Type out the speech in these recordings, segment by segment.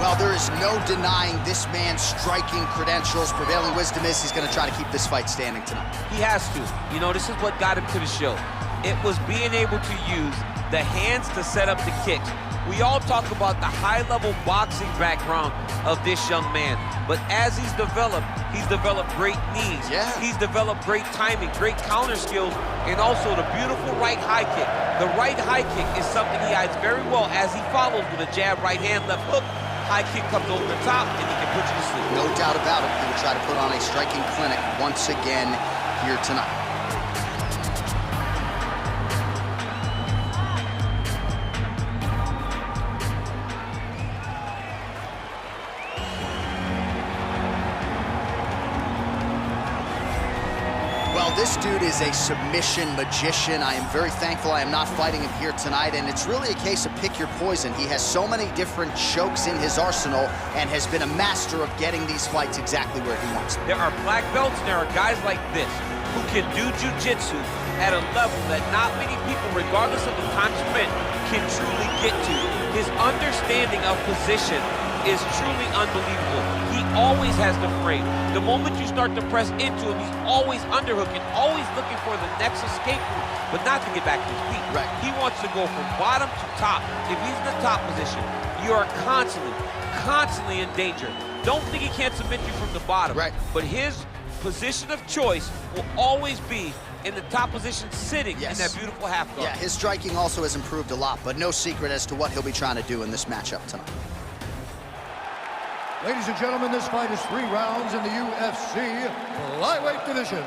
Well, there is no denying this man's striking credentials. Prevailing wisdom is he's going to try to keep this fight standing tonight. He has to. You know, this is what got him to the show. It was being able to use the hands to set up the kicks. We all talk about the high-level boxing background of this young man, but as he's developed great knees. Yeah. He's developed great timing, great counter skills, and also the beautiful right high kick. The right high kick is something he hides very well as he follows with a jab, right hand, left hook. High kick comes over the top, and he can put you to sleep. No doubt about it. He will try to put on a striking clinic once again here tonight. Well, this dude is a submission magician. I am very thankful I am not fighting him here tonight, and it's really a case of pick your poison. He has so many different chokes in his arsenal and has been a master of getting these fights exactly where he wants them. There are black belts and there are guys like this who can do jiu-jitsu at a level that not many people, regardless of the time spent, can truly get to. His understanding of position is truly unbelievable. He always has the frame. The moment you start to press into him, he's always underhooking, always looking for the next escape route, but not to get back to his feet. Right. He wants to go from bottom to top. If he's in the top position, you are constantly in danger. Don't think he can't submit you from the bottom. Right. But his position of choice will always be in the top position, sitting in that beautiful half guard. Yeah, his striking also has improved a lot, but no secret as to what he'll be trying to do in this matchup tonight. Ladies and gentlemen, this fight is 3 rounds in the UFC flyweight division.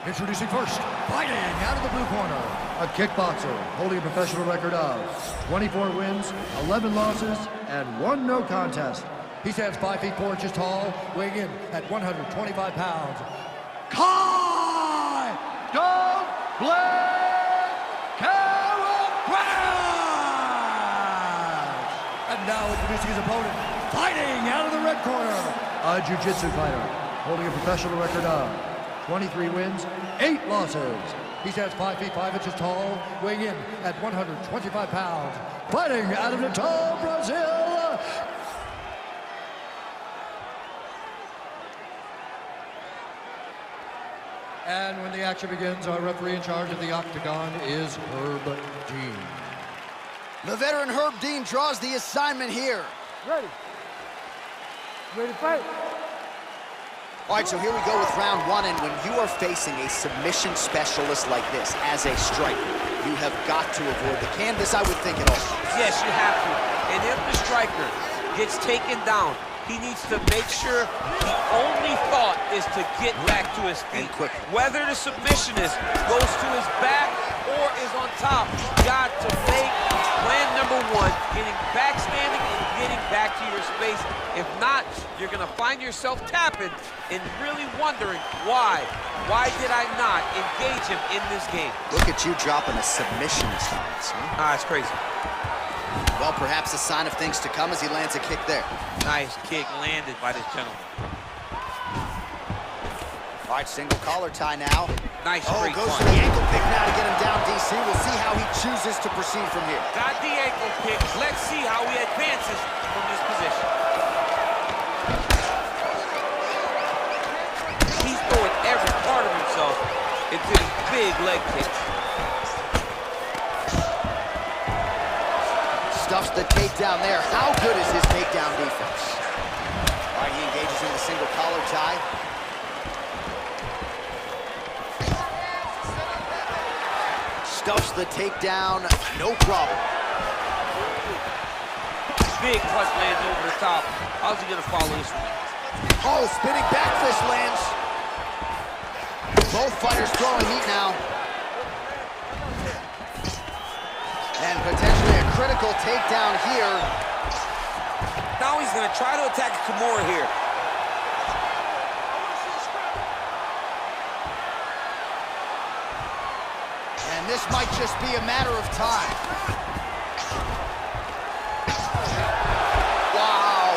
Introducing first, fighting out of the blue corner, a kickboxer holding a professional record of 24 wins, 11 losses, and 1 no contest. He stands 5 feet 4 inches tall, weighing in at 125 pounds. Kai KaraFrance! And now introducing his opponent, fighting out of the red corner, a jiu-jitsu fighter holding a professional record of 23 wins, 8 losses. He stands 5 feet 5 inches tall, weighing in at 125 pounds. Fighting out of Natal, Brazil. And when the action begins, our referee in charge of the octagon is Herb Dean. The veteran Herb Dean draws the assignment here. Ready to fight. All right, so here we go with round 1, and when you are facing a submission specialist like this as a striker, you have got to avoid the canvas, I would think, at all. Yes, you have to. And if the striker gets taken down, he needs to make sure the only thought is to get back to his feet. Whether the submissionist goes to his back or is on top, you got to make plan number 1, getting back standing and getting back to your space. If not, you're going to find yourself tapping and really wondering why. Why did I not engage him in this game? Look at you dropping a submission stance. It's crazy. Well, perhaps a sign of things to come as he lands a kick there. Nice kick landed by this gentleman. All right, single collar tie now. Nice straight goes punch. for the ankle pick now to get him down, DC. We'll see how he chooses to proceed from here. Got the ankle pick. Let's see how he advances from this position. He's throwing every part of himself into these big leg kicks. Stuffs the takedown there. How good is his takedown defense? All right, he engages in the single collar tie. Stuffs the takedown, no problem. Big punch lands over the top. How's he gonna follow this one? Oh, spinning back fist lands. Both fighters throwing heat now. And potentially a critical takedown here. Now he's gonna try to attack Kimura here. And this might just be a matter of time. Wow.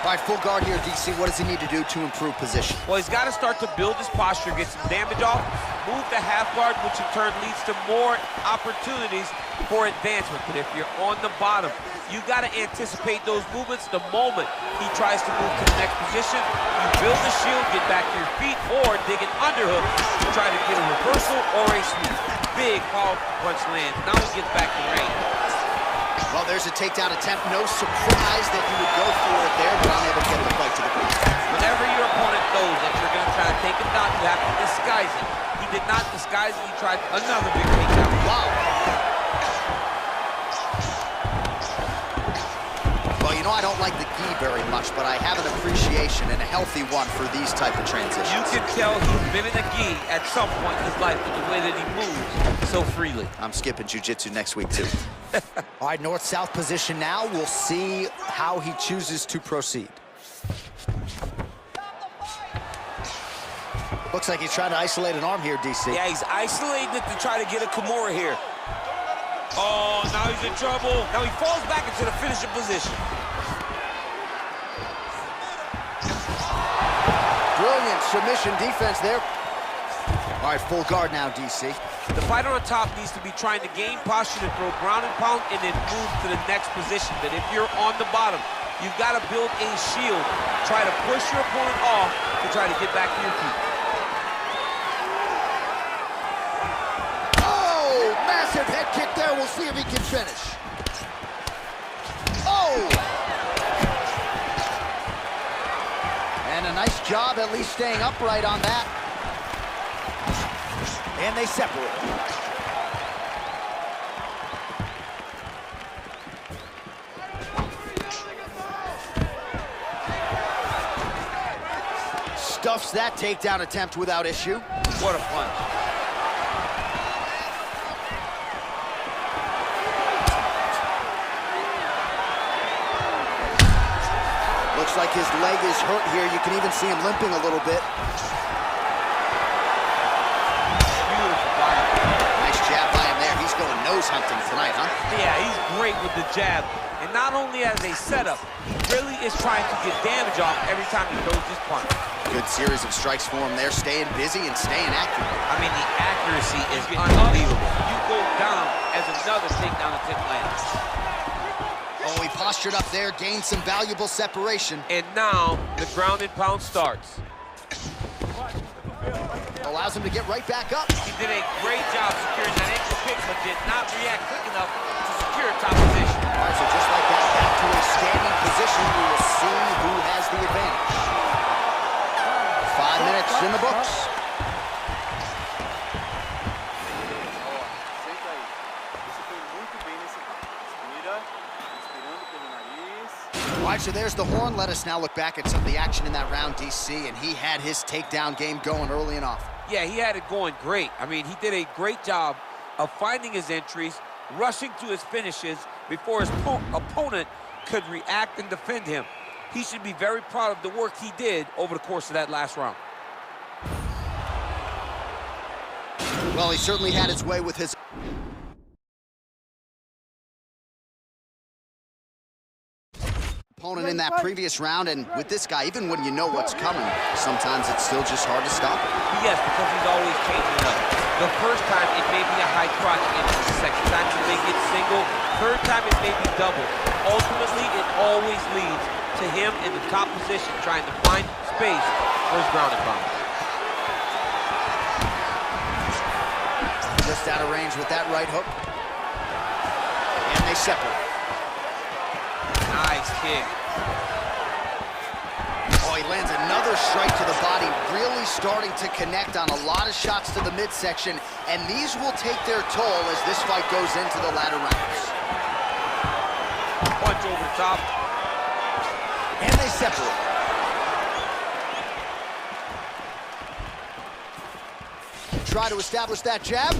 All All right, full guard here, DC. What does he need to do to improve position? Well, he's got to start to build his posture, get some damage off, move the half guard, which in turn leads to more opportunities for advancement. But if you're on the bottom, you got to anticipate those movements the moment he tries to move to the next position. You build the shield, get back to your feet, or dig an underhook to try to get a reversal or a sweep. Big, powerful punch lands. Now he gets back to range. Well, there's a takedown attempt. No surprise that you would go for it there, but unable to get the fight to the ground. Whenever your opponent knows that you're going to try to take him down, you have to disguise it. He did not disguise it. He tried another big takedown. Wow. Well, you know, I don't like the gi very much, but I have an appreciation and a healthy one for these type of transitions. You can tell he's been in a gi at some point in his life with the way that he moves so freely. I'm skipping jiu-jitsu next week, too. All right, north-south position now. We'll see how he chooses to proceed. Looks like he's trying to isolate an arm here, DC. Yeah, he's isolating it to try to get a Kimura here. Oh, now he's in trouble. Now he falls back into the finishing position. Brilliant submission defense there. All right, full guard now, DC. The fighter on top needs to be trying to gain posture to throw ground and pound and then move to the next position. But if you're on the bottom, you've got to build a shield. Try to push your opponent off to try to get back to your feet. Oh, massive head kick there. We'll see if he can finish. Oh! And a nice job at least staying upright on that. And they separate. Stuffs that takedown attempt without issue. What a punch. Looks like his leg is hurt here. You can even see him limping a little bit. Nose hunting tonight, huh? Yeah, he's great with the jab. And not only as a setup, he really is trying to get damage off every time he throws his punch. Good series of strikes for him there, staying busy and staying accurate. I mean, the accuracy is unbelievable. You go down as another takedown attempt lands. Oh, he postured up there, gained some valuable separation. And now, the ground and pound starts. Allows him to get right back up. He did a great job securing that ankle kick, but did not react quick enough to secure top position. All right, so just like that, back to a standing position. We will see who has the advantage. 5 minutes in the books. All right, so there's the horn. Let us now look back at some of the action in that round, DC, and he had his takedown game going early and often. Yeah, he had it going great. I mean, he did a great job of finding his entries, rushing to his finishes before his opponent could react and defend him. He should be very proud of the work he did over the course of that last round. Well, he certainly had his way with his opponent in that previous round, and with this guy, even when you know what's coming, sometimes it's still just hard to stop him. Yes, because he's always changing it up. The first time, it may be a high crotch entry. The second time, it may get single. Third time, it may be double. Ultimately, it always leads to him in the top position, trying to find space for his ground and pound. Just out of range with that right hook. And they separate. Nice kick. Oh, he lands another strike to the body, really starting to connect on a lot of shots to the midsection, and these will take their toll as this fight goes into the latter rounds. Punch over the top. And they separate. Try to establish that jab.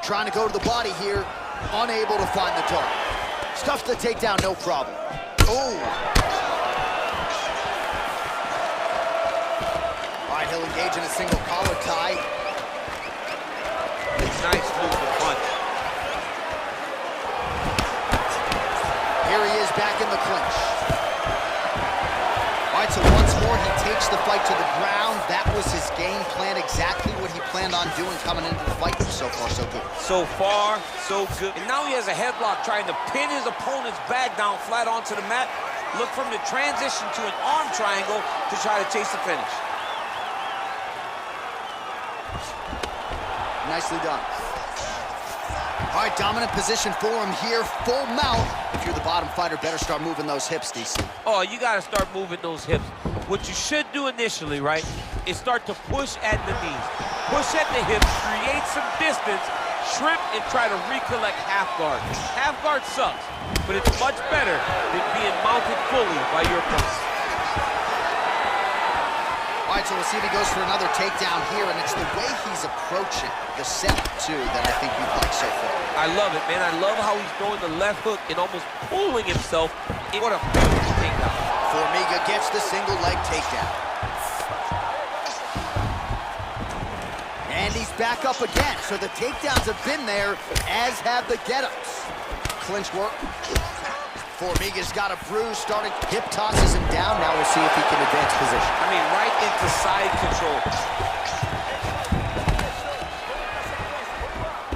Trying to go to the body here, unable to find the target. Stuffs the takedown, no problem. Oh! All right, he'll engage in a single collar tie. Nice move to punch. clinch. All right, so once more, he takes the fight to the ground. That was his game plan, exactly what he planned on doing coming into the fight. So far, so good. So far, so good. And now he has a headlock trying to pin his opponent's back down flat onto the mat. Look from the transition to an arm triangle to try to chase the finish. Nicely done. All right, dominant position for him here, full mount. If you're the bottom fighter, better start moving those hips, DC. Oh, you got to start moving those hips. What you should do initially, right, is start to push at the knees. Push at the hips, create some distance, shrimp, and try to recollect half guard. Half guard sucks, but it's much better than being mounted fully by your opponent. All right, so we'll see if he goes for another takedown here, and it's the way he's approaching the setup, too, that I think you've liked so far. I love it, man. I love how he's throwing the left hook and almost pulling himself. What a beautiful takedown. Formiga gets the single leg takedown. And he's back up again, so the takedowns have been there, as have the get-ups. Clinch work. Formiga's got a bruise, starting hip tosses him down. Now we'll see if he can advance position. I mean, right into side control.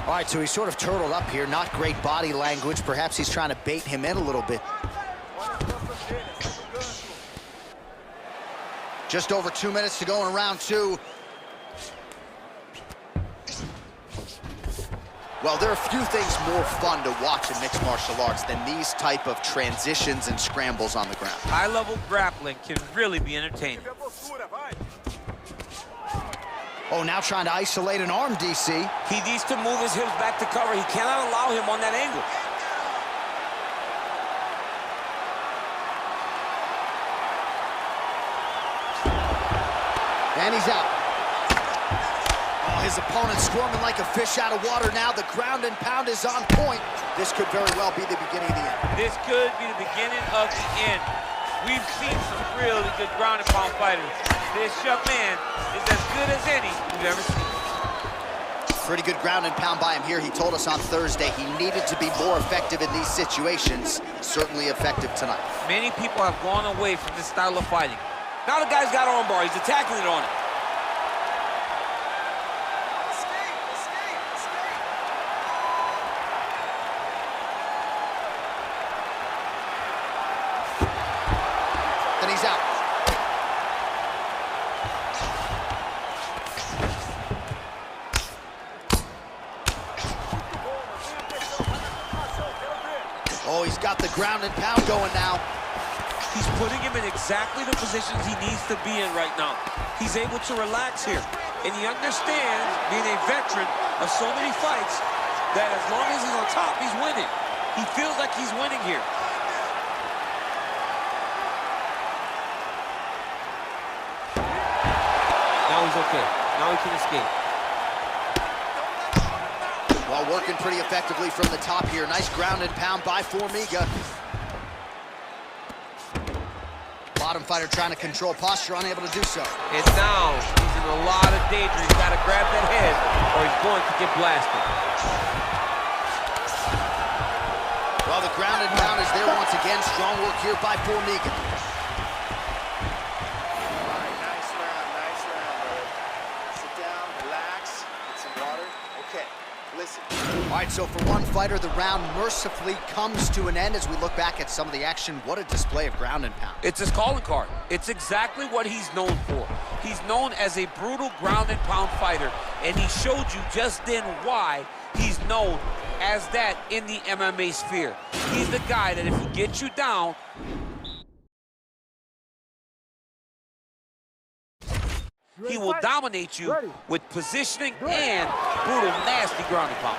All right, so he's sort of turtled up here. Not great body language. Perhaps he's trying to bait him in a little bit. Just over 2 minutes to go in round two. Well, there are a few things more fun to watch in mixed martial arts than these type of transitions and scrambles on the ground. High-level grappling can really be entertaining. Oh, now trying to isolate an arm, DC. He needs to move his hips back to cover. He cannot allow him on that angle. And he's out. Oh, his opponent squirming like a fish out of water now. The ground and pound is on point. This could very well be the beginning of the end. This could be the beginning of the end. We've seen some really good ground and pound fighters. This young man is as good as any we've ever seen. Pretty good ground and pound by him here. He told us on Thursday he needed to be more effective in these situations. Certainly effective tonight. Many people have gone away from this style of fighting. Now the guy's got armbar. He's attacking it on it. Then he's out. Oh, he's got the ground and pound going now. He's putting him in exactly the positions he needs to be in right now. He's able to relax here. And he understands, being a veteran of so many fights, that as long as he's on top, he's winning. He feels like he's winning here. Now he's okay. Now he can escape. Well, working pretty effectively from the top here. Nice ground and pound by Formiga. Bottom fighter trying to control posture, unable to do so. And now he's in a lot of danger. He's got to grab that head or he's going to get blasted. Well, the ground and pound is there once again. Strong work here by Formiga. Nice round, brother. Sit down, relax, get some water. Okay, listen. All right, so for one fighter, the round mercifully comes to an end as we look back at some of the action. What a display of ground and pound. It's his calling card. It's exactly what he's known for. He's known as a brutal ground and pound fighter, and he showed you just then why he's known as that in the MMA sphere. He's the guy that if he gets you down, he will dominate you with positioning and brutal, nasty ground and pound.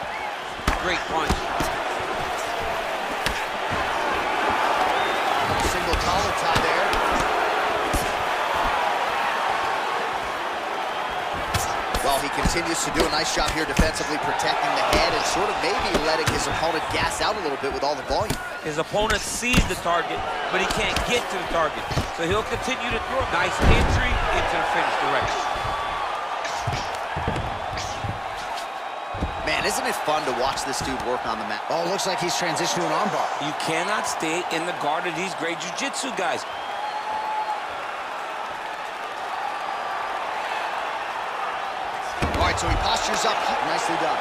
Great punch. Single collar tie there. Well, he continues to do a nice job here defensively, protecting the head and sort of maybe letting his opponent gas out a little bit with all the volume. His opponent sees the target, but he can't get to the target. So he'll continue to throw. Nice entry into the finish direction. Man, Man, isn't it fun to watch this dude work on the mat? Oh, looks like he's transitioned to an armbar. You cannot stay in the guard of these great jiu-jitsu guys. All right, so he postures up. Nicely done.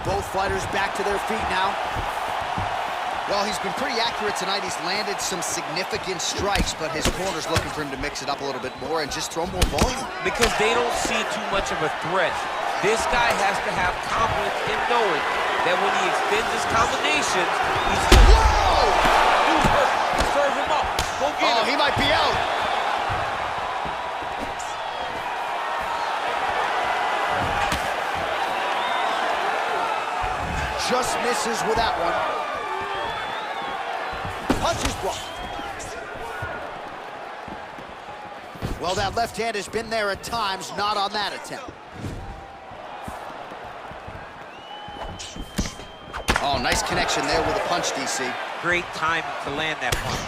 Both fighters back to their feet now. Well, he's been pretty accurate tonight. He's landed some significant strikes, but his corner's looking for him to mix it up a little bit more and just throw more volume. Because they don't see too much of a threat. This guy has to have confidence in knowing that when he extends his combinations, he's just... Whoa! Dude, serve him up. Go get him. Oh, he might be out. Just misses with that one. Punches blocked. Well, that left hand has been there at times, not on that attempt. Oh, nice connection there with a punch, DC. Great timing to land that punch.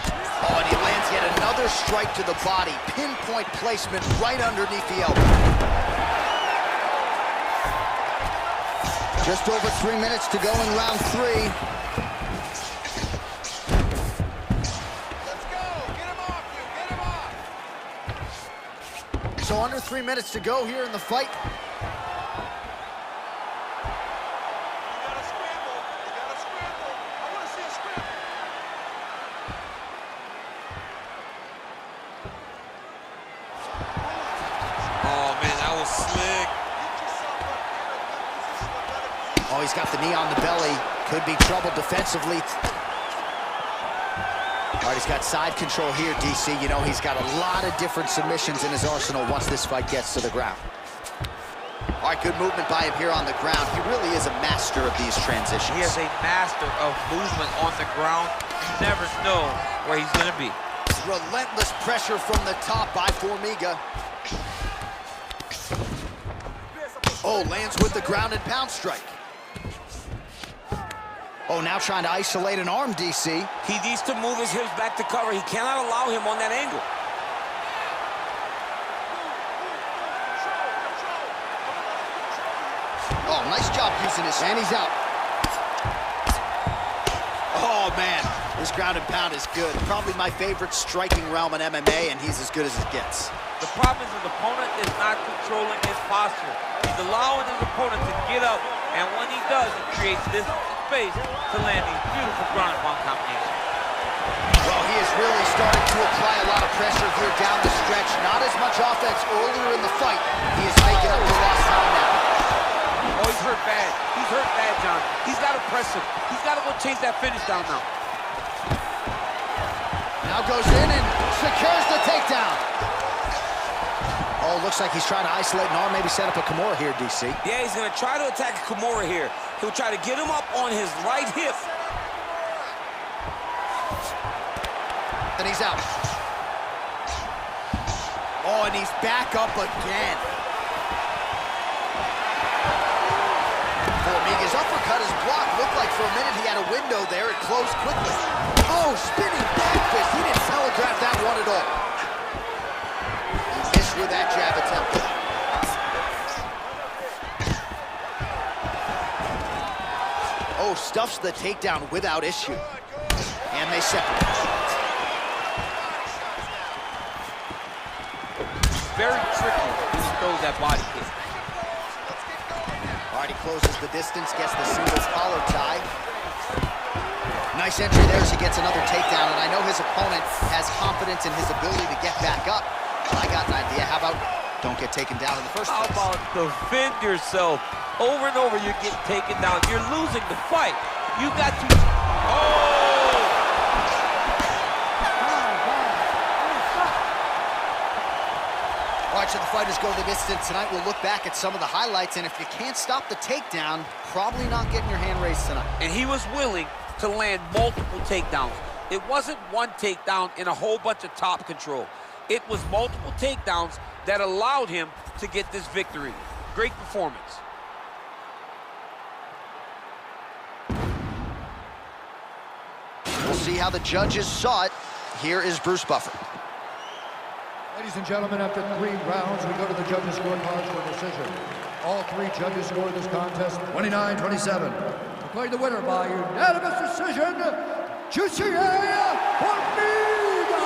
Oh, and he lands yet another strike to the body. Pinpoint placement right underneath the elbow. Just over 3 minutes to go in round 3. Let's go. Get him off you. Get him off. So under 3 minutes to go here in the fight. You gotta scramble. You gotta scramble. I want to see a scramble. Oh, man, that was slick. Oh, he's got the knee on the belly. Could be trouble defensively. All right, he's got side control here, DC. You know, he's got a lot of different submissions in his arsenal once this fight gets to the ground. All right, good movement by him here on the ground. He really is a master of these transitions. He is a master of movement on the ground. You never know where he's going to be. Relentless pressure from the top by Formiga. Oh, lands with the ground and pound strike. Oh, now trying to isolate an arm, DC. He needs to move his hips back to cover. He cannot allow him on that angle. Oh, nice job using his... And he's out. Oh, man. This ground and pound is good. Probably my favorite striking realm in MMA, and he's as good as it gets. The problem is his opponent is not controlling his posture. He's allowing his opponent to get up, and when he does, it creates this space to land these beautiful ground and pound combinations. Well, he has really started to apply a lot of pressure here down the stretch. Not as much offense earlier in the fight. He is making up for lost time now. Oh, he's hurt bad. He's hurt bad, John. He's got to press him. He's got to go chase that finish down now. Now goes in and secures the takedown. Oh, looks like he's trying to isolate an arm, maybe set up a Kimura here, DC. Yeah, he's going to try to attack Kimura here. He'll try to get him up on his right hip. And he's out. Oh, and he's back up again. Formiga's uppercut is blocked. Looked like for a minute he had a window there. It closed quickly. Oh, spinning back fist. He didn't telegraph that one at all. He missed with that jab attempt. Oh, stuffs the takedown without issue. And they separate. Very tricky when he throws that body kick. All right, he closes the distance, gets the singles collar tie. Nice entry there as he gets another takedown, and I know his opponent has confidence in his ability to get back up. But I got an idea. How about don't get taken down in the first place? How about defend yourself? Over and over, you're getting taken down. You're losing the fight. You got to... Oh! All right, so the fighters go the distance tonight. We'll look back at some of the highlights, and if you can't stop the takedown, probably not getting your hand raised tonight. And he was willing to land multiple takedowns. It wasn't one takedown and a whole bunch of top control. It was multiple takedowns that allowed him to get this victory. Great performance. We'll see how the judges saw it. Here is Bruce Buffer. Ladies and gentlemen, after 3 rounds, we go to the judges' scorecards for decision. All 3 judges scored this contest 29-27. Declared the winner by unanimous decision, Jussier Formiga!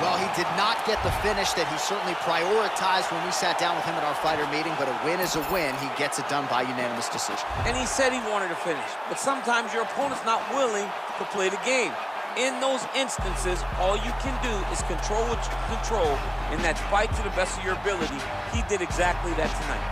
Well, he did not get the finish that he certainly prioritized when we sat down with him at our fighter meeting, but a win is a win. He gets it done by unanimous decision. And he said he wanted to finish, but sometimes your opponent's not willing to play the game. In those instances, all you can do is control what you can control, and that's fight to the best of your ability. He did exactly that tonight.